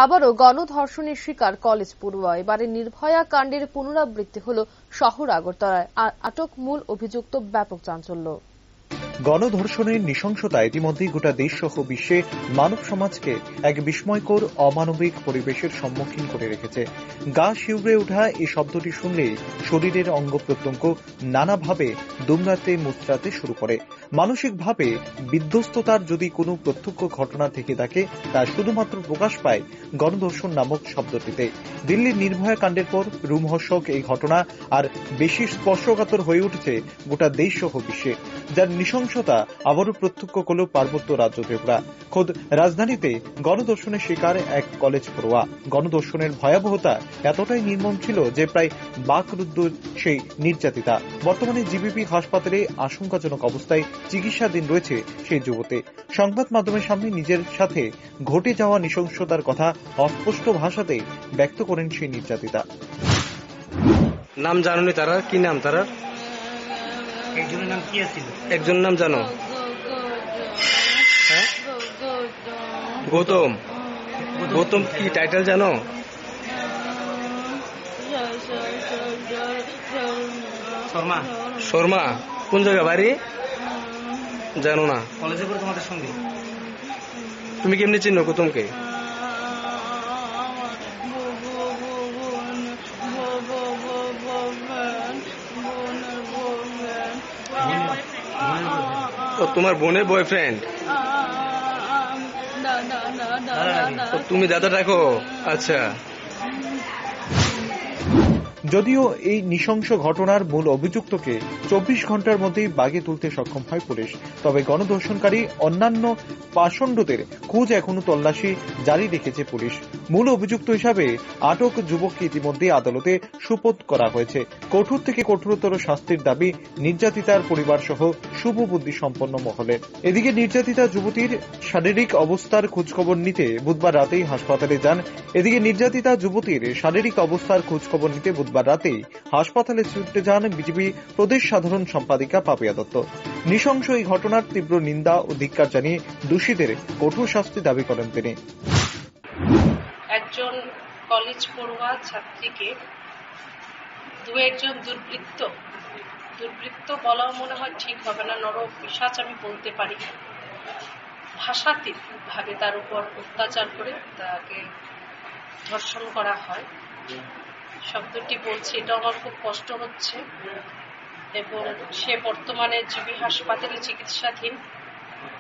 আবারও গণধর্ষণের শিকার কলেজ পড়ুয়া। এবারে নির্ভয়া কাণ্ডের পুনরাবৃত্তি হল শহর আগরতলায়। আটক মূল অভিযুক্ত, ব্যাপক চাঞ্চল্য। গণধর্ষণের নৃশংসতা ইতিমধ্যেই গোটা দেশ সহ বিশ্বে মানব সমাজকে এক বিস্ময়কর অমানবিক পরিবেশের সম্মুখীন করে রেখেছে। গা শিউরে ওঠা এই শব্দটি শুনলেই শরীরের অঙ্গ প্রত্যঙ্গ নানাভাবে দুমড়াতে মুচড়াতে শুরু করে। মানসিকভাবে বিধ্বস্ততার যদি কোনো প্রত্যক্ষ ঘটনা থেকে থাকে, তা শুধুমাত্র প্রকাশ পায় গণধর্ষণ নামক শব্দটিতে। দিল্লির নির্ভয়া কাণ্ডের পর রোমহর্ষক এই ঘটনা আর বেশি স্পর্শকাতর হয়ে উঠেছে গোটা দেশ সহ বিশ্বে, যার নৃশংসতা আবারও প্রত্যক্ষ করল পার্বত্য রাজ্য ত্রিপুরা। খোদ রাজধানীতে গণধর্ষণের শিকার এক কলেজ পড়ুয়া। গণধর্ষণের ভয়াবহতা এতটাই নির্মম ছিল যে প্রায় বাকরুদ্ধ সেই নির্যাতিতা। বর্তমানে জিবিপি হাসপাতালে আশঙ্কাজনক অবস্থায় চিকিৎসাধীন রয়েছে সেই যুবতী। সংবাদ মাধ্যমের সামনে নিজের সাথে ঘটে যাওয়া নৃশংসতার কথা অস্পষ্ট ভাষাতে ব্যক্ত করেন সেই নির্যাতিতা। নাম জানুনি তারা? কি নাম তারা? একজনের নাম কি ছিল? একজনের নাম জানো? গৌতম। গৌতম কি টাইটেল জানো? শর্মা। শর্মা। কোন জায়গা বাড়ি জানো না? কলেজে করে তোমাদের সঙ্গে। তুমি কেমনি চিনো গৌতমকে? তোমার বোনের বয়ফ্রেন্ড? তুমি দাদা ডাকো? আচ্ছা। যদিও এই নৃশংস ঘটনার মূল অভিযুক্তকে 24 ঘন্টার মধ্যেই বাগে তুলতে সক্ষম হয় পুলিশ, তবে গণধর্ষণকারী অন্যান্য পাষণ্ডদের খোঁজ এখনো তল্লাশি জারি রেখেছে পুলিশ। মূল অভিযুক্ত হিসাবে আটক যুবককে ইতিমধ্যে আদালতে সোপর্দ করা হয়েছে। কঠোর থেকে কঠোরতর শাস্তির দাবি নির্যাতিতার পরিবার সহ শুভবুদ্ধি সম্পন্ন মহলের। এদিকে নির্যাতিতা যুবতীর শারীরিক অবস্থার খোঁজখবর নিতে বুধবার রাতেই হাসপাতালে ছুটে যান বিজেপি প্রদেশ সাধারণ সম্পাদিকা পাপিয়া দত্ত। নৃশংস এই ঘটনার তীব্র নিন্দা ও ধিক্কার জানিয়ে দোষীদের কঠোর শাস্তি দাবি করেন তিনি। একজন কলেজ পড়ুয়া ছাত্রীকে একজন দুর্বৃত্ত বলাও মনে হয় ঠিক হবে না, নরপিশাচ আমি বলতে পারি, ভাষাতীত ভাবে তার উপর অত্যাচার করে তাকে ধর্ষণ করা হয়। শব্দটি বলছি, এটা আমার খুব কষ্ট হচ্ছে এবং সে বর্তমানে জিবি হাসপাতালে চিকিৎসাধীন।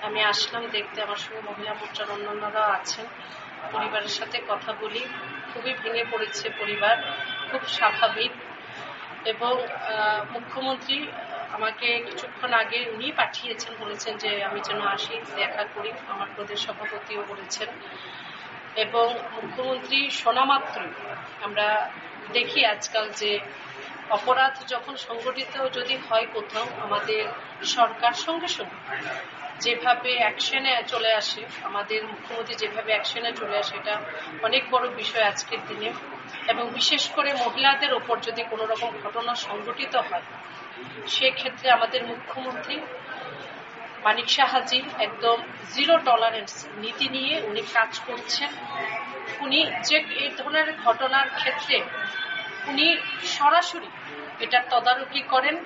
আমি আসলাম দেখতে, আমার সঙ্গে মহিলা মোর্চার অন্যান্যরা আছেন। পরিবারের সাথে কথা বলি, খুবই ভেঙে পড়েছে পরিবার, খুব স্বাভাবিক। এবং মুখ্যমন্ত্রী আমাকে কিছুক্ষণ আগে উনি পাঠিয়েছেন, বলেছেন যে আমি যেন আসি, দেখা করি। আমার প্রদেশ সভাপতিও বলেছেন। এবং মুখ্যমন্ত্রী শোনা মাত্র, আমরা দেখি আজকাল যে অপরাধ যখন সংগঠিত যদি হয় কোথাও, আমাদের সরকার সঙ্গে সঙ্গে যেভাবে অ্যাকশনে চলে আসে, আমাদের মুখ্যমন্ত্রী যেভাবে অ্যাকশনে চলে আসে, এটা অনেক বড় বিষয় আজকের দিনে। এবং বিশেষ করে মহিলাদের ওপর যদি কোনো রকম ঘটনা সংঘটিত হয়, সেক্ষেত্রে আমাদের মুখ্যমন্ত্রী মানিক সাহাজি একদম জিরো টলারেন্স নীতি নিয়ে উনি কাজ করছেন। উনি যে এই ধরনের ঘটনার ক্ষেত্রে উনি সরাসরি এটার তদারকি করেন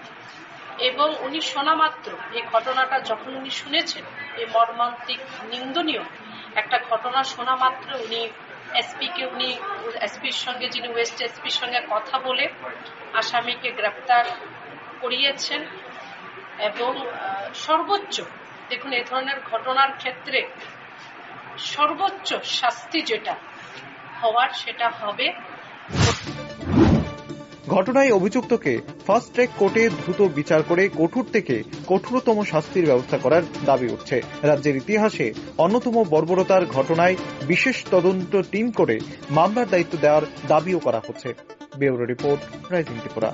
এবং উনি শোনা মাত্র, এই ঘটনাটা যখন উনি শুনেছেন, এই মর্মান্তিক নিন্দনীয় একটা ঘটনা শোনা মাত্র উনি এসপির সঙ্গে, যিনি ওয়েস্ট এসপির সঙ্গে কথা বলে আসামিকে গ্রেপ্তার করিয়েছেন। এবং সর্বোচ্চ, দেখুন, এই ধরনের ঘটনার ক্ষেত্রে সর্বোচ্চ শাস্তি যেটা হওয়ার সেটা হবে। ঘটনায় অভিযুক্তকে ফাস্ট ট্র্যাক কোর্টে দ্রুত বিচার করে কঠোর থেকে কঠোরতম শাস্তির ব্যবস্থা করার দাবি উঠছে। রাজ্যের ইতিহাসে অন্যতম বর্বরতার ঘটনায় বিশেষ তদন্ত টিম করে মামলার দায়িত্ব দেওয়ার দাবিও করা হচ্ছে। Bureau report, rising Tripura.